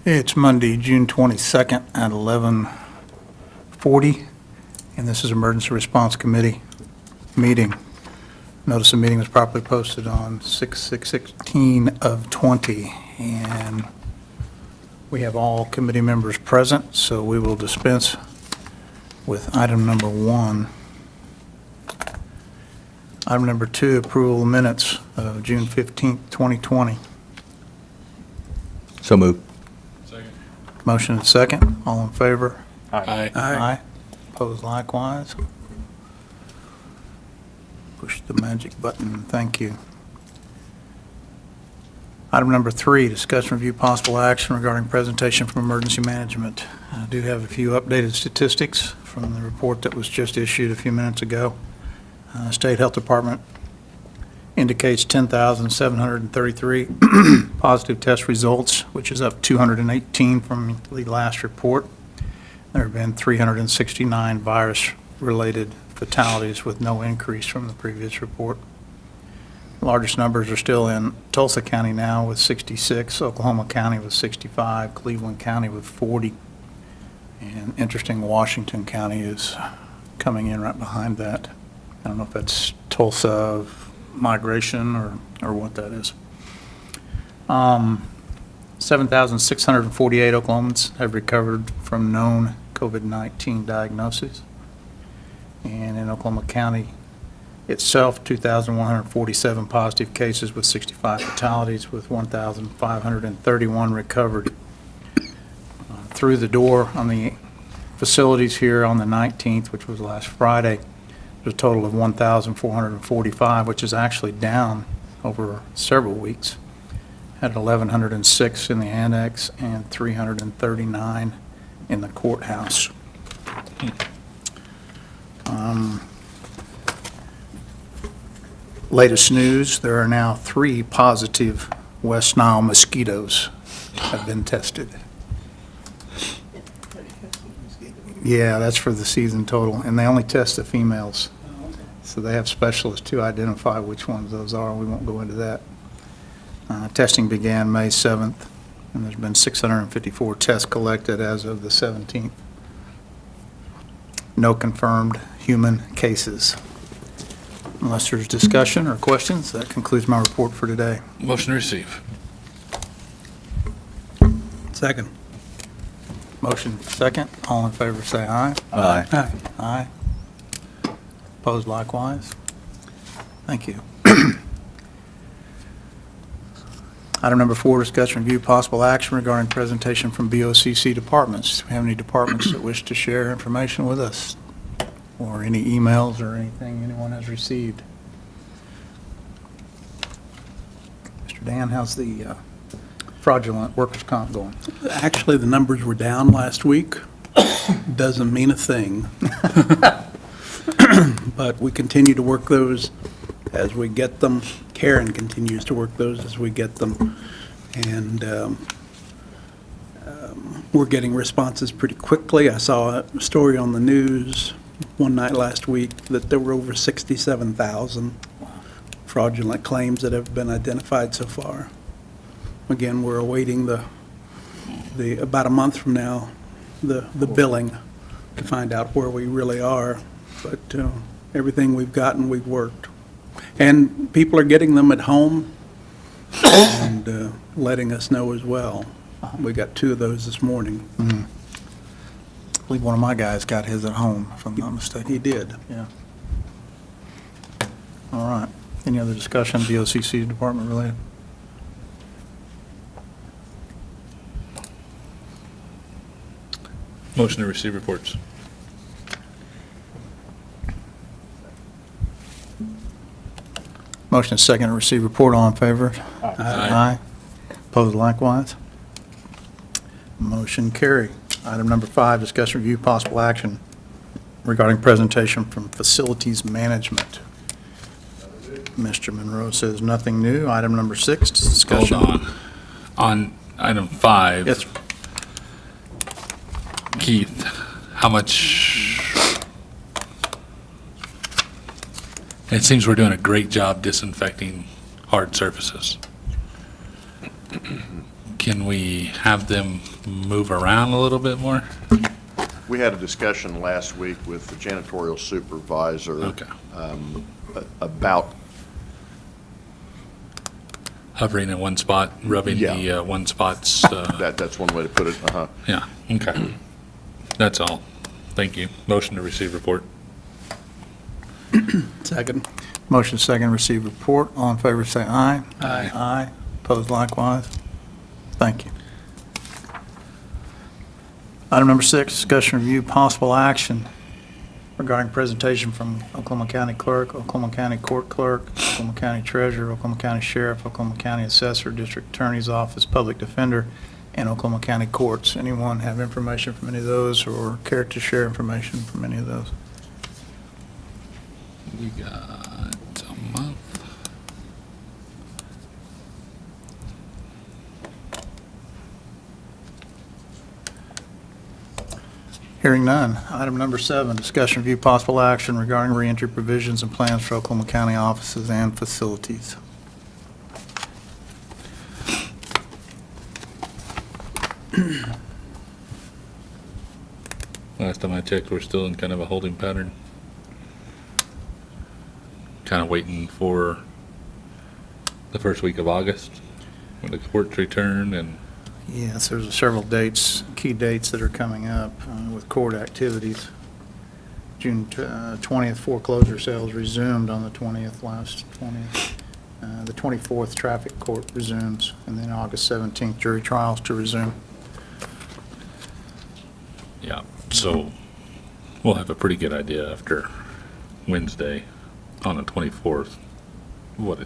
It's Monday, June 22nd at 11:40, and this is Emergency Response Committee meeting. Notice the meeting was properly posted on 6/16 of 20, and we have all committee members present, so we will dispense with item number 1. Item number 2, approval of minutes of June 15th, 2020. So moved. Motion and second. All in favor? Aye. Aye. Opposed likewise. Push the magic button. Thank you. Item number 3, discussion review possible action regarding presentation from emergency management. I do have a few updated statistics from the report that was just issued a few minutes ago. State Health Department indicates 10,733 positive test results, which is up 218 from the last report. There have been 369 virus-related fatalities with no increase from the previous report. The largest numbers are still in Tulsa County now with 66, Oklahoma County with 65, Cleveland County with 40, and interesting, Washington County is coming in right behind that. I don't know if that's Tulsa migration or what that is. 7,648 Oklahomans have recovered from known COVID-19 diagnoses. And in Oklahoma County itself, 2,147 positive cases with 65 fatalities, with 1,531 recovered. Through the door on the facilities here on the 19th, which was last Friday, there's a total of 1,445, which is actually down over several weeks. Had 1,106 in the annex and 339 in the courthouse. Latest news, there are now 3 positive West Nile mosquitoes have been tested. Yeah, that's for the season total, and they only test the females. So they have specialists to identify which ones those are. We won't go into that. Testing began May 7th, and there's been 654 tests collected as of the 17th. No confirmed human cases. Unless there's discussion or questions, that concludes my report for today. Motion to receive. Second. Motion second. All in favor say aye. Aye. Aye. Aye. Opposed likewise. Thank you. Item number 4, discussion review possible action regarding presentation from BOCC departments. Do we have any departments that wish to share information with us? Or any emails or anything anyone has received? Mr. Dan, how's the fraudulent workers' comp going? Actually, the numbers were down last week. Doesn't mean a thing. But we continue to work those as we get them. Karen continues to work those as we get them. And we're getting responses pretty quickly. I saw a story on the news one night last week that there were over 67,000 fraudulent claims that have been identified so far. Again, we're awaiting the about a month from now, the billing to find out where we really are. But everything we've gotten, we've worked. And people are getting them at home and letting us know as well. We got 2 of those this morning. I believe one of my guys got his at home, if I'm not mistaken. He did. Yeah. All right. Any other discussion, BOCC department related? Motion to receive reports. Motion is second to receive report. All in favor? Aye. Opposed likewise? Motion carried. Item number 5, discussion review possible action regarding presentation from facilities management. Mr. Monroe says nothing new. Item number 6, discussion. Hold on. On item 5. Yes, sir. Keith, how much? It seems we're doing a great job disinfecting hard surfaces. Can we have them move around a little bit more? We had a discussion last week with the janitorial supervisor. Okay. About, Hovering in one spot, rubbing Yeah. the one spot's, that's one way to put it, yeah, okay. That's all. Thank you. Motion to receive report. Second. Motion second, receive report. All in favor, say aye. Aye. Aye. Opposed likewise. Thank you. Item number 6, discussion review possible action regarding presentation from Oklahoma County Clerk, Oklahoma County Court Clerk, Oklahoma County Treasurer, Oklahoma County Sheriff, Oklahoma County Assessor, District Attorney's Office, Public Defender, and Oklahoma County Courts. Anyone have information from any of those or care to share information from any of those? We got a month. Hearing none. Item number 7, discussion review possible action regarding reentry provisions and plans for Oklahoma County offices and facilities. Last time I checked, we're still in kind of a holding pattern. Kind of waiting for the first week of August, when the courts return, and Yes, there's several dates, key dates that are coming up with court activities. June 20th foreclosure sales resumed on the 20th, last 20th. The 24th traffic court resumes, and then August 17th jury trials to resume. yeah, so we'll have a pretty good idea after Wednesday on the 24th, what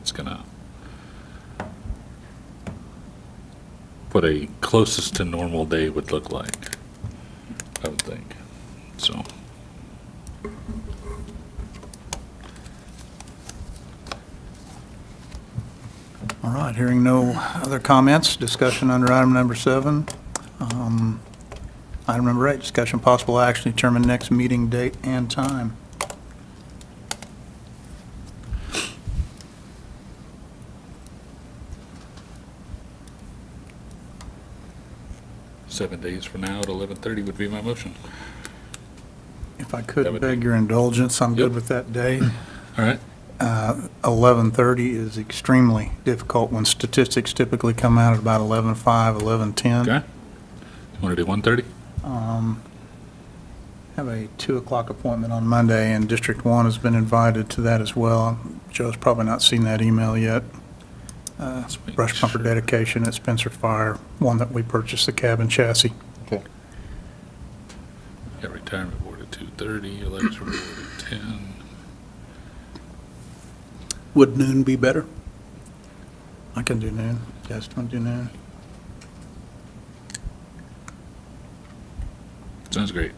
a closest to normal day would look like, I would think, so. All right, hearing no other comments, discussion under item number 7. Item number 8, discussion possible action to determine next meeting date and time. Seven days from now at 11:30 would be my motion. If I That could would beg be- your indulgence, I'm good Yep. with that day. All right, 11:30 is extremely difficult when statistics typically come out at about 11:05, 11:10. okay. You want to do 1:30? Have a 2 o'clock appointment on Monday, and District 1 has been invited to that as well. Joe's probably not seen that email yet. make Brush pumper sure. dedication at Spencer Fire, one that we purchased the cabin chassis. Okay. Got retirement board at 2:30, election board at 10. Would noon be better? I can do noon. You guys want to do noon? Sounds great.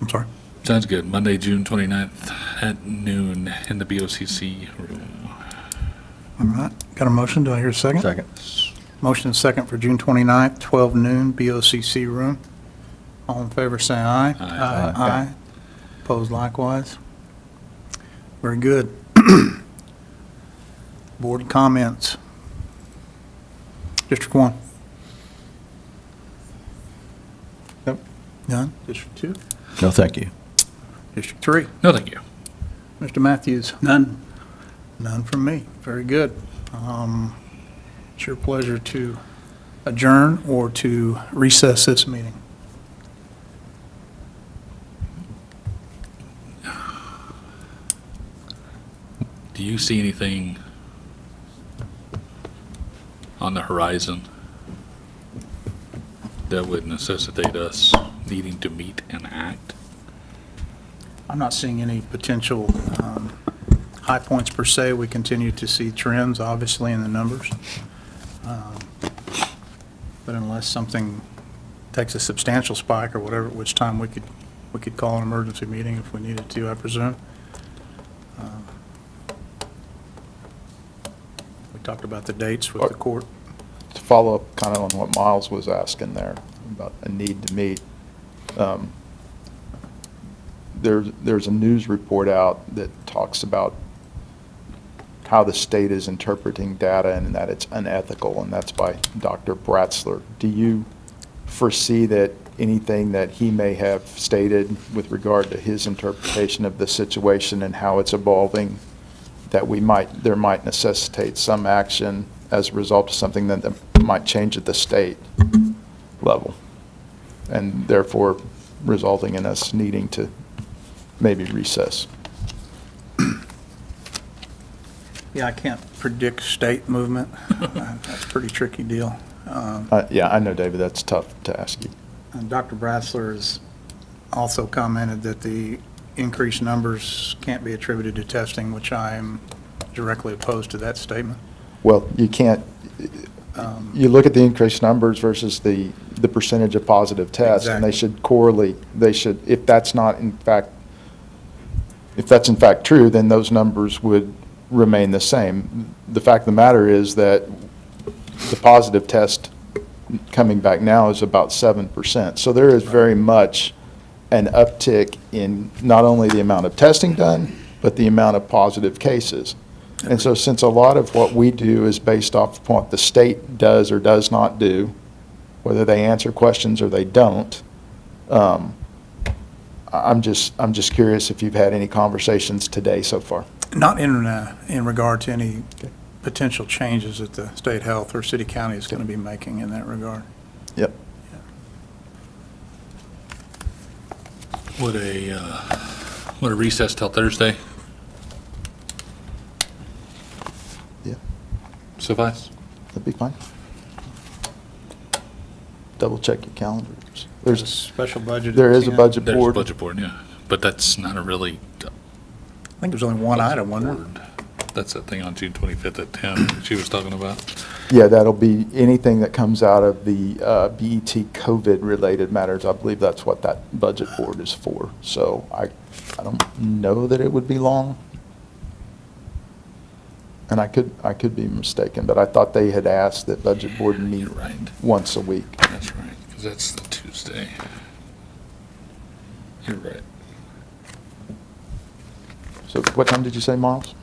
I'm sorry. Sounds good. Monday, June 29th at noon in the BOCC room. All right. Got a motion? Do I hear a second? Second. Motion and second for June 29th, 12 noon, BOCC room. All in favor, say aye. Aye. Aye. Opposed likewise. Very good. Board comments. District 1. Nope. None. District 2. No, thank you. District 3. No, thank you. Mr. Matthews. None. None from me. Very good. It's your pleasure to adjourn or to recess this meeting. Do you see anything on the horizon that would necessitate us needing to meet and act? I'm not seeing any potential high points per se. We continue to see trends, obviously, in the numbers. But unless something takes a substantial spike or whatever, at which time we could call an emergency meeting if we needed to, I presume. We talked about the dates with the court. To follow up kind of on what Miles was asking there about a need to meet, there's a news report out that talks about how the state is interpreting data and that it's unethical, and that's by Dr. Bratzler. Do you foresee that anything that he may have stated with regard to his interpretation of the situation and how it's evolving, that there might necessitate some action as a result of something that might change at the state level, and therefore resulting in us needing to maybe recess? Yeah, I can't predict state movement. That's a pretty tricky deal. Yeah, I know, David, that's tough to ask you. And Dr. Bratzler has also commented that the increased numbers can't be attributed to testing, which I am directly opposed to that statement. Well, you can't, you look at the increased numbers versus the percentage of positive tests, and they Exactly. should correlate, if that's in fact true, then those numbers would remain the same. The fact of the matter is that the positive test coming back now is about 7%. So there is very much an uptick in not only the amount of testing done, but the amount of positive cases. And so since a lot of what we do is based off of what the state does or does not do, whether they answer questions or they don't, I'm just curious if you've had any conversations today so far. Not in regard to any potential changes that the state health or city county is going to be making in that regard. Yep. Would a recess till Thursday Yeah, suffice? that'd be fine. Double check your calendars. There's a special budget. There at is a 10. budget There's a board. budget board, yeah, but that's not a really. I think there's only one item, wasn't there? That's that thing on June 25th at 10 that she was talking about. Yeah, that'll be anything that comes out of the BET COVID-related matters. I believe that's what that budget board is for. So I don't know that it would be long. And I could be mistaken, but I thought they had asked that budget board meet You're right. once a week. That's right, because that's the Tuesday. You're right. So what time did you say, Miles?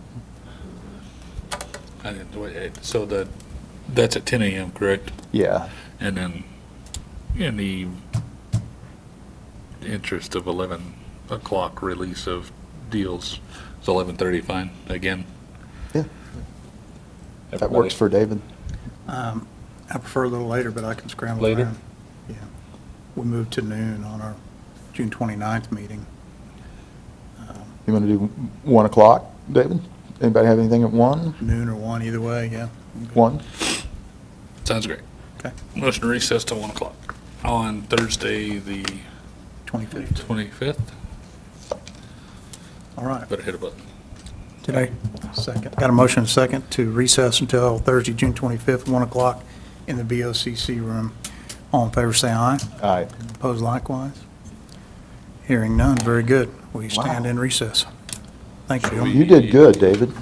I didn't, wait, so that's at 10 a.m., correct? Yeah. And then in the interest of 11 o'clock release of deals, it's 11:30 fine, again? Yeah. That works for David. I prefer a little later, but I can scramble Later? around. Yeah. We moved to noon on our June 29th meeting. You want to do 1 o'clock, David? Anybody have anything at 1? Noon or 1, either way, yeah. 1? Sounds great. Okay, Motion to recess till 1 o'clock on Thursday, the 25th. 25th. All right. Better hit a button. Did I? Second. Got a motion and a second to recess until Thursday, June 25th, 1 o'clock in the BOCC room. All in favor, say aye. Aye. Opposed likewise. Hearing none, very good. We stand Wow. in recess. Thank you. You did good, David.